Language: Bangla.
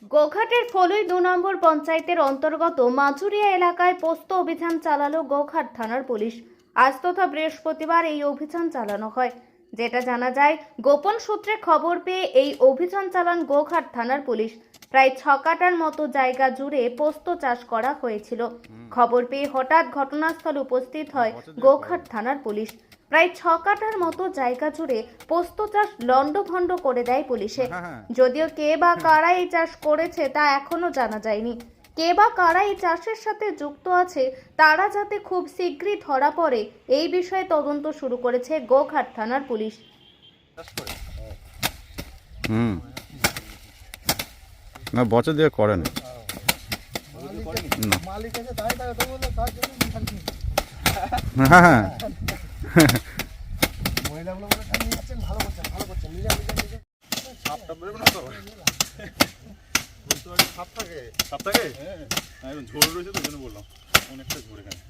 গোঘাটের ফলুই ২ নম্বর পঞ্চায়েতের অন্তর্গত মাঝুরিয়া এলাকায় পোস্ত অভিযান চালালো গোঘাট থানার পুলিশ। আজ তথা বৃহস্পতিবার এই অভিযান চালানো হয়। যেটা জানা যায়, গোপন সূত্রে খবর পেয়ে এই অভিযান চালান গোঘাট থানার পুলিশ। প্রায় ৬ কাঠার মতো জায়গা জুড়ে পোস্ত চাষ করা হয়েছিল। খবর পেয়ে হঠাৎ ঘটনাস্থলে উপস্থিত হয় গোঘাট থানার পুলিশ। প্রায় ৬ কাঠার মতো জায়গা জুড়ে পোস্ত চাষ লন্ডভন্ড করে দেয় পুলিশে। যদিও কে বা কারা এই চাষ করেছে তা এখনো জানা যায়নি। কে বা কারা এই চাষের সাথে যুক্ত আছে তারা যাতে খুব শীঘ্রই ধরা পড়ে এই বিষয়ে তদন্ত শুরু করেছে গোঘাট থানার পুলিশ। না বছর দিয়ে করেন হ্যাঁ ঝোল রয়েছে তো জন্য বললাম অনেকটা ঝরে গেছে।